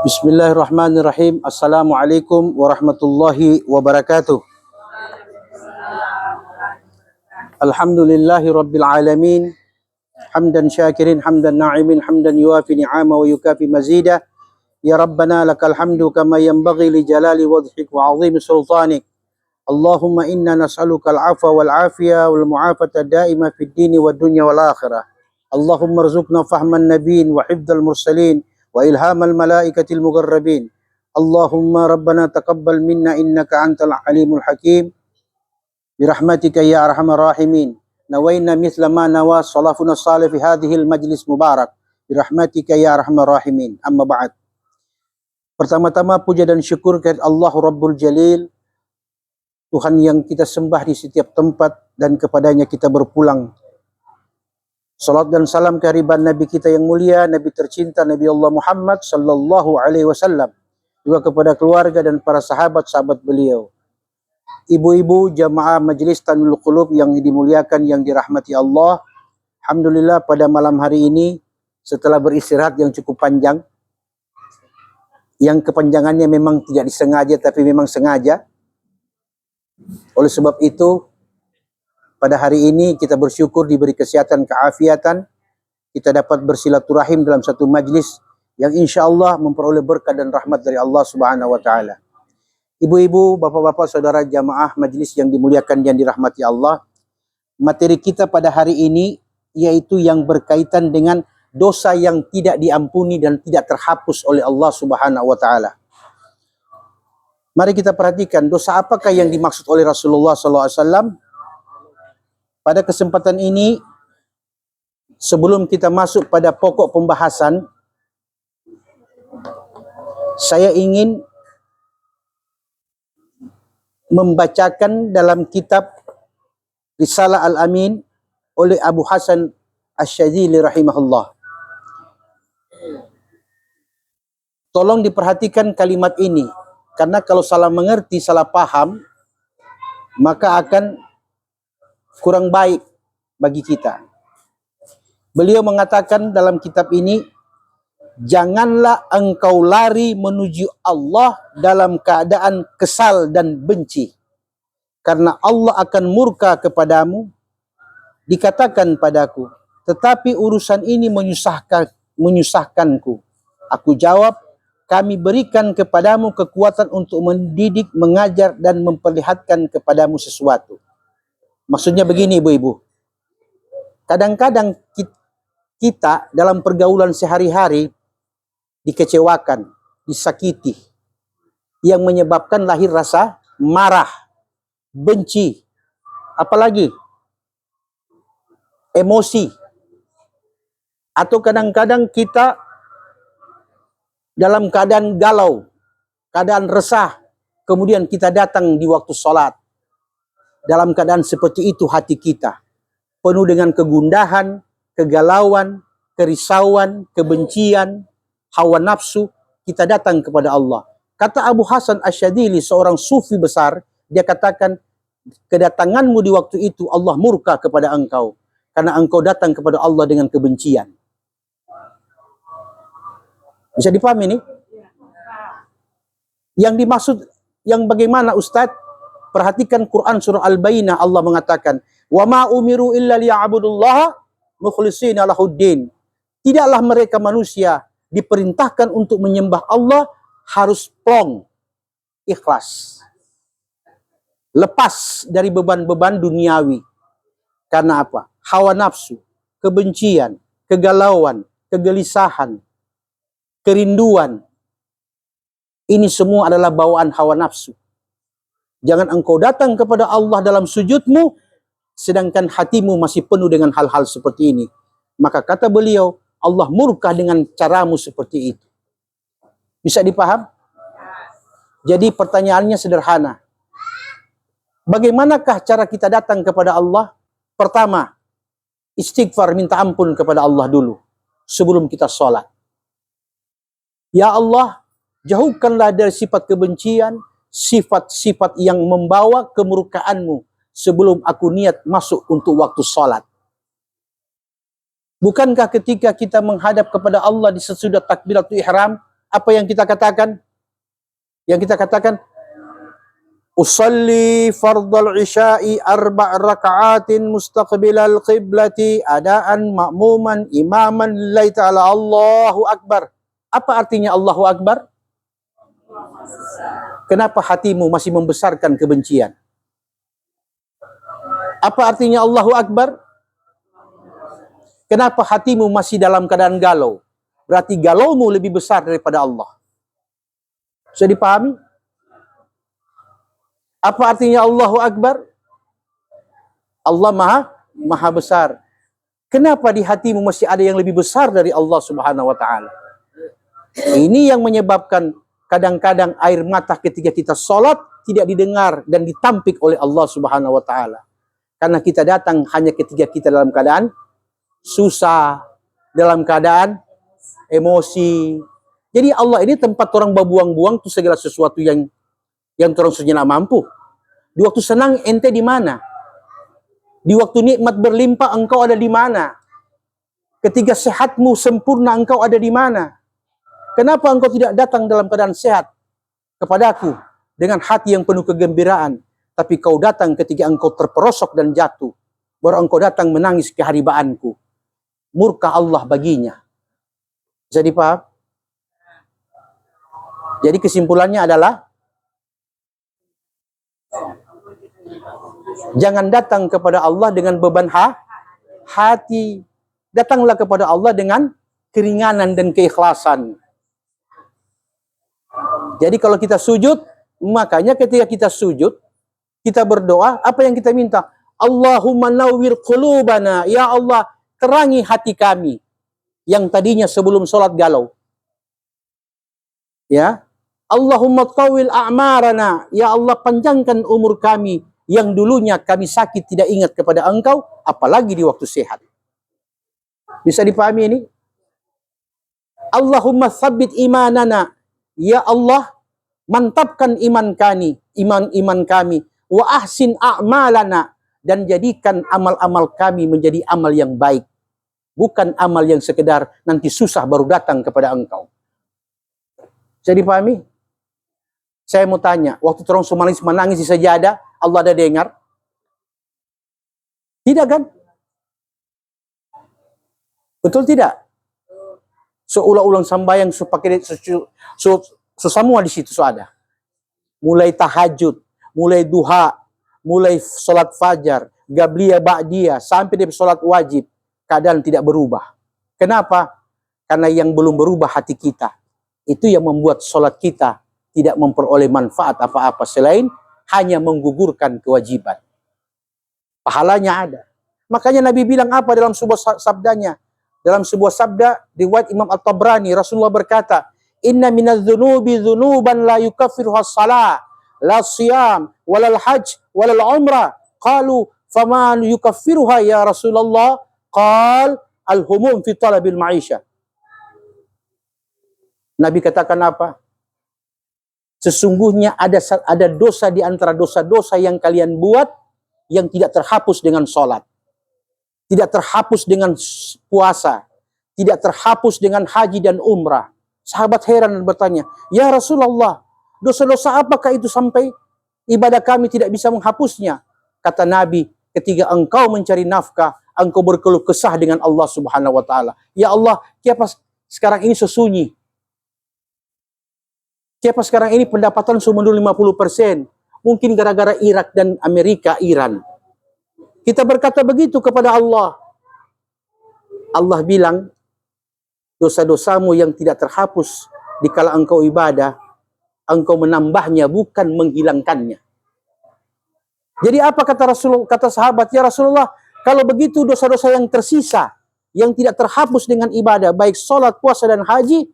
Bismillahirrahmanirrahim. Assalamualaikum warahmatullahi wabarakatuh. Alhamdulillahi rabbil alamin. Hamdan syakirin, hamdan na'imin, hamdan yuafi ni'ama wa yukafi mazida. Ya Rabbana lakal hamdu kama yanbaghi li jalali wajhik wa azimi sultanik. Allahumma inna nas'aluka al-'afwa wal 'afiya wal mu'afata da'ima fid dini wad dunya wal akhirah. Allahumma rzuqna fahman nabiyyin wa hifdzal mursalin wa ilhamal malaikatil mugharrabin. Allahumma rabbana taqabbal minna innaka antal alimul hakim. Birahmatika ya arhamar rahimin. Nawaina mithla ma nawa salafuna salih fi hadhil majlis mubarak. Birahmatika ya arhamar rahimin. Amma ba'd. Pertama-tama puja dan syukur kepada Allah Rabbul Jalil, Tuhan yang kita sembah di setiap tempat dan kepadanya kita berpulang. Salat dan salam kehadiran Nabi kita yang mulia, Nabi tercinta, Nabi Allah Muhammad sallallahu alaihi wasallam. Juga kepada keluarga dan para sahabat-sahabat beliau. Ibu-ibu jamaah Majlis Tanwirul Qulub yang dimuliakan, yang dirahmati Allah. Alhamdulillah pada malam hari ini setelah beristirahat yang cukup panjang, yang kepanjangannya memang tidak disengaja tapi memang sengaja. Oleh sebab itu, pada hari ini kita bersyukur diberi kesehatan, keafiatan. Kita dapat bersilaturahim dalam satu majlis yang insya Allah memperoleh berkah dan rahmat dari Allah Subhanahu wa Ta'ala. Ibu-ibu, bapak-bapak, saudara jamaah majlis yang dimuliakan dan dirahmati Allah. Materi kita pada hari ini yaitu yang berkaitan dengan dosa yang tidak diampuni dan tidak terhapus oleh Allah Subhanahu wa Ta'ala. Mari kita perhatikan dosa apakah yang dimaksud oleh Rasulullah SAW. Pada kesempatan ini, sebelum kita masuk pada pokok pembahasan, saya ingin membacakan dalam kitab Risalah Al-Amin oleh Abu Hasan Asy-Syadzili rahimahullah. Tolong diperhatikan kalimat ini, karena kalau salah mengerti, salah paham, maka akan kurang baik bagi kita. Beliau mengatakan dalam kitab ini, janganlah engkau lari menuju Allah dalam keadaan kesal dan benci, karena Allah akan murka kepadamu. Dikatakan padaku, tetapi urusan ini menyusahkanku. Aku jawab, kami berikan kepadamu kekuatan untuk mendidik, mengajar, dan memperlihatkan kepadamu sesuatu. Maksudnya begini ibu-ibu, kadang-kadang kita dalam pergaulan sehari-hari dikecewakan, disakiti, yang menyebabkan lahir rasa marah, benci, apalagi emosi. Atau kadang-kadang kita dalam keadaan galau, keadaan resah, kemudian kita datang di waktu sholat. Dalam keadaan seperti itu hati kita penuh dengan kegundahan, kegalauan, kerisauan, kebencian, hawa nafsu. Kita datang kepada Allah. Kata Abu Hasan Asy-Syadzili, seorang sufi besar, dia katakan, kedatanganmu di waktu itu Allah murka kepada engkau, karena engkau datang kepada Allah dengan kebencian. Bisa dipahami ini? Yang dimaksud yang bagaimana Ustadz? Perhatikan Quran surah Al-Bayyinah, Allah mengatakan, "Wa ma umiru illa liya'budullaha mukhlishina lahuddin." Tidaklah mereka manusia diperintahkan untuk menyembah Allah harus plong, ikhlas, lepas dari beban-beban duniawi. Karena apa? Hawa nafsu, kebencian, kegalauan, kegelisahan, kerinduan. Ini semua adalah bawaan hawa nafsu. Jangan engkau datang kepada Allah dalam sujudmu, sedangkan hatimu masih penuh dengan hal-hal seperti ini. Maka kata beliau, Allah murka dengan caramu seperti itu. Bisa dipaham? Jadi pertanyaannya sederhana. Bagaimanakah cara kita datang kepada Allah? Pertama, istighfar, minta ampun kepada Allah dulu sebelum kita sholat. Ya Allah, jauhkanlah dari sifat kebencian, sifat-sifat yang membawa kemurkaanmu sebelum aku niat masuk untuk waktu sholat. Bukankah ketika kita menghadap kepada Allah di sesudah takbiratul ihram, apa yang kita katakan? Yang kita katakan, usalli fardal isya'i arba' raka'atin mustaqbilal qiblati adaan ma'muman imaman lillahi ta'ala Allahu Akbar. Apa artinya Allahu Akbar? Kenapa hatimu masih membesarkan kebencian? Apa artinya Allahu Akbar? Kenapa hatimu masih dalam keadaan galau? Berarti galaumu lebih besar daripada Allah. Bisa dipahami? Apa artinya Allahu Akbar? Allah maha besar. Kenapa di hatimu masih ada yang lebih besar dari Allah Subhanahu wa taala? Ini yang menyebabkan kadang-kadang air mata ketika kita sholat tidak didengar dan ditampik oleh Allah Subhanahu wa taala. Karena kita datang hanya ketika kita dalam keadaan susah, dalam keadaan emosi. Jadi Allah ini tempat orang berbuang-buang tuh segala sesuatu yang orang sejenak mampu. Di waktu senang ente di mana? Di waktu nikmat berlimpah engkau ada di mana? Ketika sehatmu sempurna engkau ada di mana? Kenapa engkau tidak datang dalam keadaan sehat kepadaku dengan hati yang penuh kegembiraan, tapi kau datang ketika engkau terperosok dan jatuh, baru engkau datang menangis keharibaanku. Murka Allah baginya. Bisa dipaham? Jadi kesimpulannya adalah jangan datang kepada Allah dengan beban hati. Datanglah kepada Allah dengan keringanan dan keikhlasan. Jadi kalau kita sujud, makanya ketika kita sujud, kita berdoa, apa yang kita minta? Allahumma nawwir qulubana, ya Allah, terangi hati kami yang tadinya sebelum sholat galau. Ya, Allahumma tawil a'marana, ya Allah panjangkan umur kami yang dulunya kami sakit tidak ingat kepada Engkau, apalagi di waktu sehat. Bisa dipahami ini? Allahumma tsabbit imanana, ya Allah mantapkan iman kami, wa ahsin a'malana, dan jadikan amal-amal kami menjadi amal yang baik, bukan amal yang sekedar nanti susah baru datang kepada Engkau. Bisa dipahami? Saya mau tanya, waktu orang Somalis menangis di sajadah, Allah ada dengar? Tidak kan? Betul tidak? Seulang-ulang sambayang semua di situ ada. Mulai tahajud, mulai duha, mulai sholat fajar, gabliyah ba'diyah, sampai dia sholat wajib, keadaan tidak berubah. Kenapa? Karena yang belum berubah hati kita. Itu yang membuat sholat kita tidak memperoleh manfaat apa-apa selain hanya menggugurkan kewajiban. Pahalanya ada. Makanya Nabi bilang apa dalam sebuah sabdanya? Dalam sebuah sabda riwayat Imam At-Tabrani, Rasulullah berkata, "Inna minadz-dzunubi dzunuban la yukaffiruha as-shalah, la siyam, walal hajj, walal umrah." Qalu, "Fama yukaffiruha ya Rasulullah?" Qal, "Al-humum fi talabil ma'isha." Nabi katakan apa? Sesungguhnya ada dosa di antara dosa-dosa yang kalian buat yang tidak terhapus dengan sholat, tidak terhapus dengan puasa, tidak terhapus dengan haji dan umrah. Sahabat heran dan bertanya, "Ya Rasulullah, dosa-dosa apakah itu sampai ibadah kami tidak bisa menghapusnya?" Kata Nabi, ketika engkau mencari nafkah, engkau berkeluh kesah dengan Allah Subhanahu wa taala. "Ya Allah, kenapa sekarang ini sesunyi? Kenapa sekarang ini pendapatan sudah 50%? Mungkin gara-gara Irak dan Amerika, Iran." Kita berkata begitu kepada Allah. Allah bilang, dosa-dosamu yang tidak terhapus dikala engkau ibadah, engkau menambahnya bukan menghilangkannya. Jadi apa kata Rasulullah, kata sahabat, "Ya Rasulullah, kalau begitu dosa-dosa yang tersisa, yang tidak terhapus dengan ibadah, baik sholat, puasa, dan haji,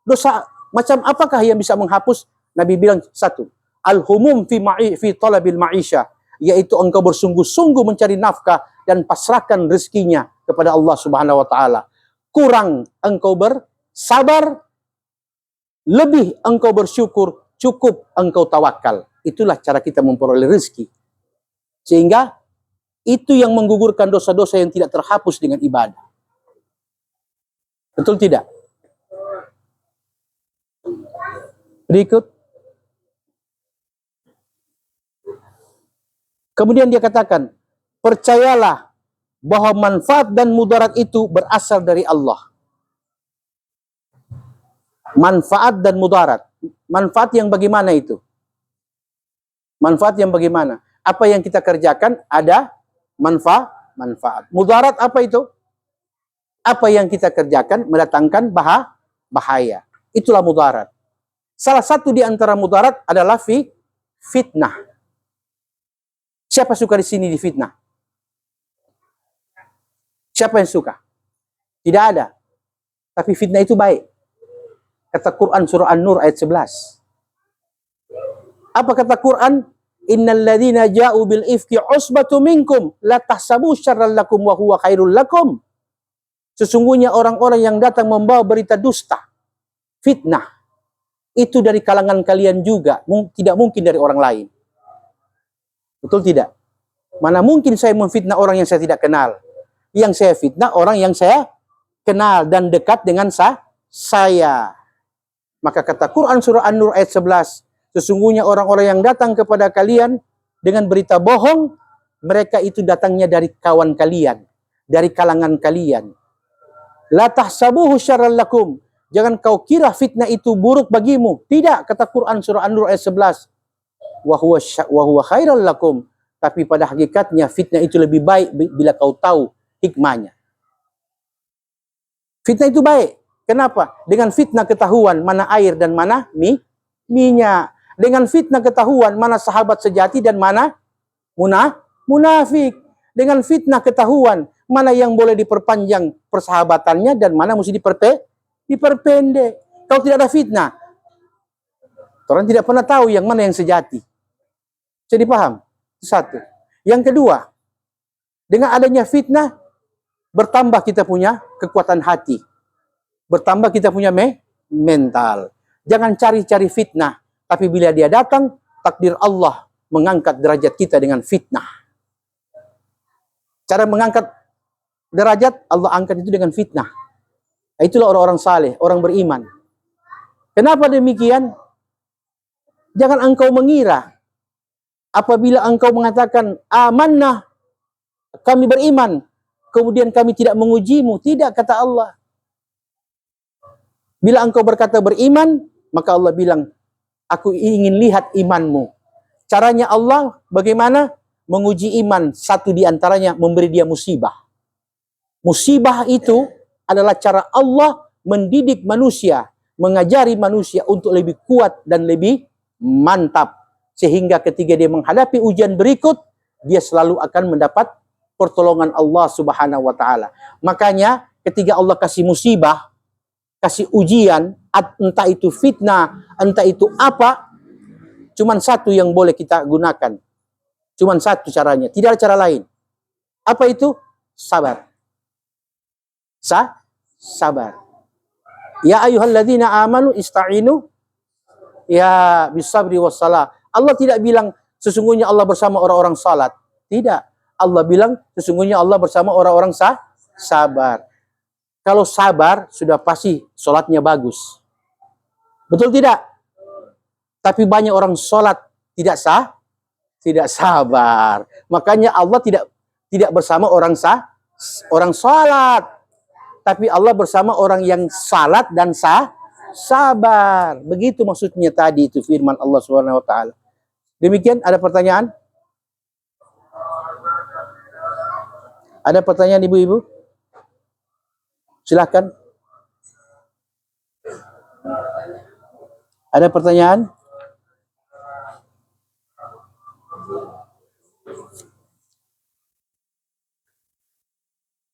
dosa macam apakah yang bisa menghapus?" Nabi bilang satu, "Al-humum fi talabil ma'isha," yaitu engkau bersungguh-sungguh mencari nafkah dan pasrahkan rezekinya kepada Allah Subhanahu wa taala. Kurang engkau bersabar, lebih engkau bersyukur, cukup engkau tawakal. Itulah cara kita memperoleh rezeki. Sehingga itu yang menggugurkan dosa-dosa yang tidak terhapus dengan ibadah. Betul tidak? Berikut. Kemudian dia katakan, percayalah bahwa manfaat dan mudarat itu berasal dari Allah. Manfaat dan mudarat. Manfaat yang bagaimana itu? Manfaat yang bagaimana? Apa yang kita kerjakan ada manfaat. Mudarat apa itu? Apa yang kita kerjakan mendatangkan bahaya. Itulah mudarat. Salah satu di antara mudarat adalah fitnah. Siapa suka di sini difitnah? Siapa yang suka? Tidak ada. Tapi fitnah itu baik. Kata Quran surah An-Nur ayat 11. Apa kata Quran? Innal ladzina ja'u bil ifki usbatu minkum la tahsabu syarran lakum wa huwa khairul lakum. Sesungguhnya orang-orang yang datang membawa berita dusta, fitnah, itu dari kalangan kalian juga, tidak mungkin dari orang lain. Betul tidak? Mana mungkin saya memfitnah orang yang saya tidak kenal. Yang saya fitnah orang yang saya kenal dan dekat dengan saya. Maka kata Quran surah An-Nur ayat 11, sesungguhnya orang-orang yang datang kepada kalian dengan berita bohong, mereka itu datangnya dari kawan kalian, dari kalangan kalian. La tahsabuhu syarran lakum. Jangan kau kira fitnah itu buruk bagimu. Tidak, kata Quran surah An-Nur ayat 11. Wa huwa khairal lakum. Tapi pada hakikatnya fitnah itu lebih baik bila kau tahu hikmahnya. Fitnah itu baik. Kenapa? Dengan fitnah ketahuan mana air dan mana minyak. Dengan fitnah ketahuan mana sahabat sejati dan mana munafik. Dengan fitnah ketahuan mana yang boleh diperpanjang persahabatannya dan mana mesti diperpendek. Kalau tidak ada fitnah, orang tidak pernah tahu yang mana yang sejati. Jadi paham? Satu. Yang kedua, dengan adanya fitnah, bertambah kita punya kekuatan hati. Bertambah kita punya mental. Jangan cari-cari fitnah. Tapi bila dia datang, takdir Allah mengangkat derajat kita dengan fitnah. Cara mengangkat derajat, Allah angkat itu dengan fitnah. Itulah orang-orang saleh, orang beriman. Kenapa demikian? Jangan engkau mengira apabila engkau mengatakan amanah, kami beriman, kemudian kami tidak mengujimu. Tidak, kata Allah. Bila engkau berkata beriman, maka Allah bilang, aku ingin lihat imanmu. Caranya Allah bagaimana? Menguji iman. Satu di antaranya memberi dia musibah. Musibah itu adalah cara Allah mendidik manusia, mengajari manusia untuk lebih kuat dan lebih mantap. Sehingga ketika dia menghadapi ujian berikut, dia selalu akan mendapat pertolongan Allah Subhanahu wa taala. Makanya ketika Allah kasih musibah, kasih ujian, entah itu fitnah, entah itu apa, cuman satu yang boleh kita gunakan. Cuman satu caranya, tidak ada cara lain. Apa itu? Sabar. Sabar. Ya ayyuhalladzina amanu ista'inu ya bisabri wassalah. Allah tidak bilang sesungguhnya Allah bersama orang-orang salat. Tidak. Allah bilang sesungguhnya Allah bersama orang-orang sabar. Kalau sabar, sudah pasti sholatnya bagus. Betul tidak? Tapi banyak orang sholat tidak sabar. Makanya Allah tidak bersama orang sholat. Tapi Allah bersama orang yang salat dan sabar. Begitu maksudnya tadi itu firman Allah Subhanahu wa taala. Demikian, ada pertanyaan? Ada pertanyaan ibu-ibu? Silahkan. Ada pertanyaan?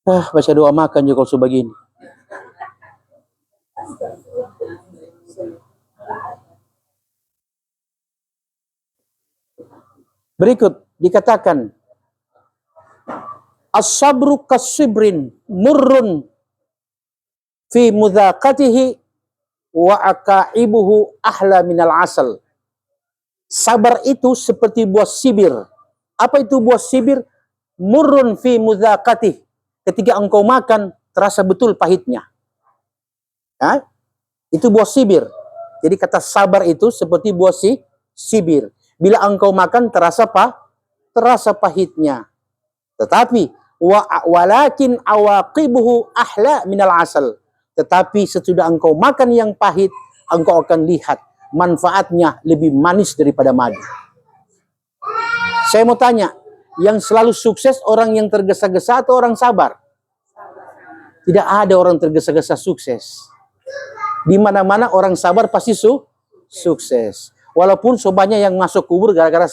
Baca doa makan juga kalau sebegini. Berikut dikatakan, as-sabru kas-sibrin murrun fi mudhaqatihi wa aqaibuhu ahla minal asal. Sabar itu seperti buah sibir. Apa itu buah sibir? Murrun fi mudhaqatihi. Ketika engkau makan, terasa betul pahitnya. Ya? Itu buah sibir. Jadi kata sabar itu seperti buah sibir. Bila engkau makan terasa pahitnya. Tetapi walakin awaqibuhu ahla minal asal. Tetapi sesudah engkau makan yang pahit, engkau akan lihat manfaatnya lebih manis daripada madu. Saya mau tanya, yang selalu sukses orang yang tergesa-gesa atau orang sabar? Tidak ada orang tergesa-gesa sukses. Di mana-mana orang sabar pasti sukses. Walaupun sobannya yang masuk kubur gara-gara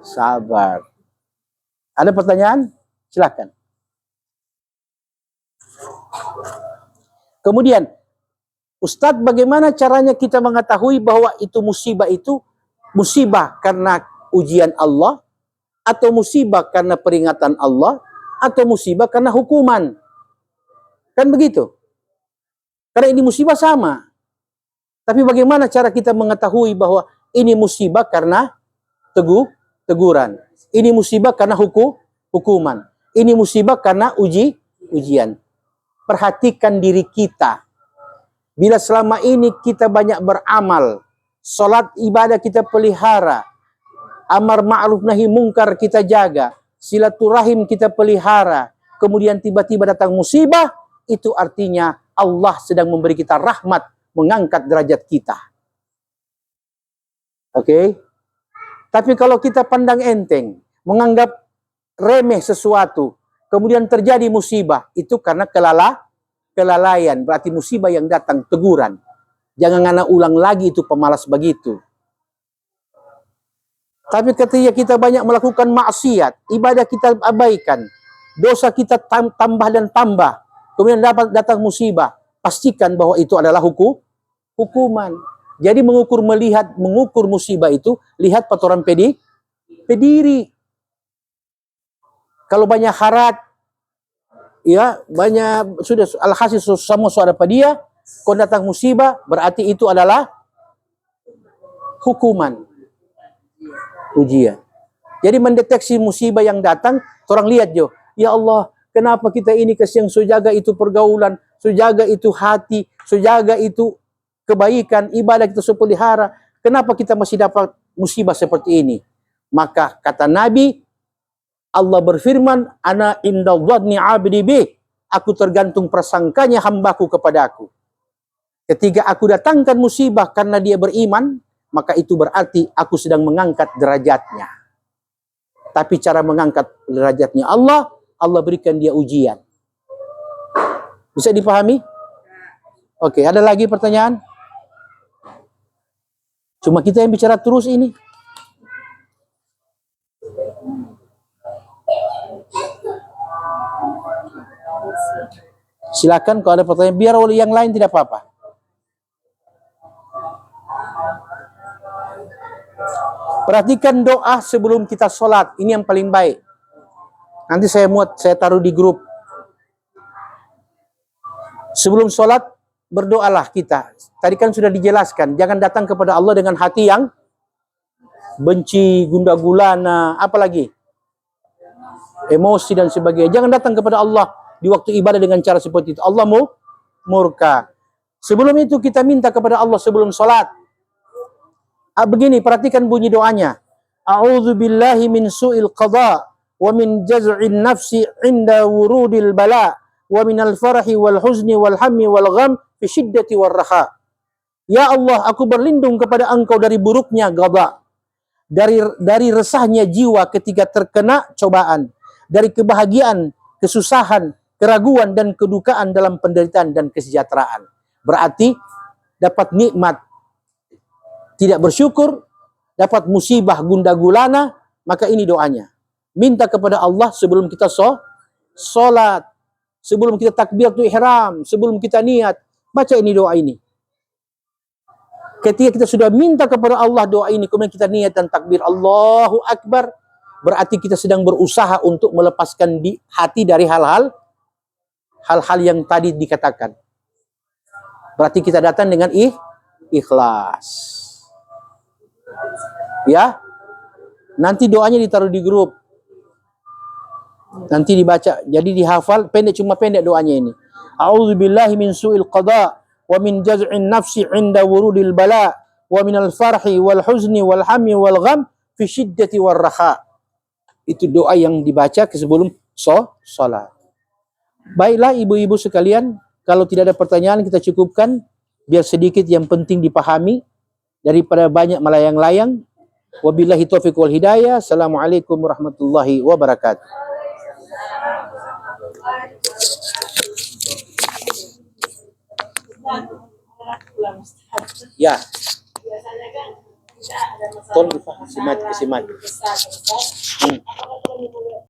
sabar. Ada pertanyaan? Silakan. Kemudian, Ustadz, bagaimana caranya kita mengetahui bahwa itu musibah karena ujian Allah, atau musibah karena peringatan Allah, atau musibah karena hukuman? Kan begitu. Karena ini musibah sama. Tapi bagaimana cara kita mengetahui bahwa ini musibah karena teguran? Ini musibah karena hukuman. Ini musibah karena ujian. Perhatikan diri kita. Bila selama ini kita banyak beramal, salat ibadah kita pelihara, amar ma'ruf nahi mungkar kita jaga, silaturahim kita pelihara, kemudian tiba-tiba datang musibah, itu artinya Allah sedang memberi kita rahmat, mengangkat derajat kita. Oke? Tapi kalau kita pandang enteng, menganggap remeh sesuatu, kemudian terjadi musibah, itu karena kelalaian, berarti musibah yang datang, teguran. Jangan ngana ulang lagi itu pemalas begitu. Tapi ketika kita banyak melakukan maksiat, ibadah kita abaikan, dosa kita tambah dan tambah, kemudian datang musibah, pastikan bahwa itu adalah hukuman. Jadi mengukur musibah itu, lihat patoran pediri. Kalau banyak harat, ya banyak sudah alhasil semua suara pada dia, kalau datang musibah berarti itu adalah hukuman, ujian. Jadi mendeteksi musibah yang datang, orang lihat jo, ya Allah, kenapa kita ini kesiang sujaga itu pergaulan, sujaga itu hati, sujaga itu kebaikan, ibadah kita sepelihara, kenapa kita masih dapat musibah seperti ini? Maka kata Nabi, Allah berfirman, ana inda dhanni 'abdi bih, aku tergantung prasangkanya hambaku kepadaku. Ketika aku datangkan musibah karena dia beriman, maka itu berarti aku sedang mengangkat derajatnya. Tapi cara mengangkat derajatnya Allah berikan dia ujian. Bisa dipahami? Oke, ada lagi pertanyaan? Cuma kita yang bicara terus ini. Silakan kalau ada pertanyaan, biar oleh yang lain tidak apa-apa. Perhatikan doa sebelum kita sholat, ini yang paling baik. Nanti saya taruh di grup. Sebelum sholat, berdoalah kita. Tadi kan sudah dijelaskan, jangan datang kepada Allah dengan hati yang benci, gundah gulana, apalagi emosi dan sebagainya. Jangan datang kepada Allah di waktu ibadah dengan cara seperti itu. Allah murka. Sebelum itu kita minta kepada Allah sebelum sholat. Begini, perhatikan bunyi doanya. A'udzu billahi min su'il qada wa min jaz'in nafsi 'inda wurudil bala wa min al-farahi wal huzni wal hammi wal gham fi syiddati war raha. Ya Allah, aku berlindung kepada Engkau dari buruknya qada, dari resahnya jiwa ketika terkena cobaan, dari kebahagiaan, kesusahan, keraguan dan kedukaan dalam penderitaan dan kesejahteraan. Berarti dapat nikmat tidak bersyukur, dapat musibah gundah gulana, maka ini doanya. Minta kepada Allah sebelum kita sholat, sebelum kita takbiratul ihram, sebelum kita niat, baca ini doa ini. Ketika kita sudah minta kepada Allah doa ini, kemudian kita niat dan takbir Allahu Akbar, berarti kita sedang berusaha untuk melepaskan hati dari hal-hal yang tadi dikatakan. Berarti kita datang dengan ikhlas. Ya, nanti doanya ditaruh di grup, nanti dibaca, jadi dihafal, cuma pendek doanya ini. A'udzubillahi min su'il qada wa min jaz'in nafsi 'inda wurudil bala, wa minal farhi wal huzni wal hammi wal gham fi syiddati war raha. Itu doa yang dibaca sebelum salat. Baiklah ibu-ibu sekalian, kalau tidak ada pertanyaan kita cukupkan, biar sedikit yang penting dipahami daripada banyak melayang-layang. Wabillahi taufiq wal hidayah. Assalamualaikum warahmatullahi wabarakatuh. Ya. Biasanya kan tidak ada masalah. Simat.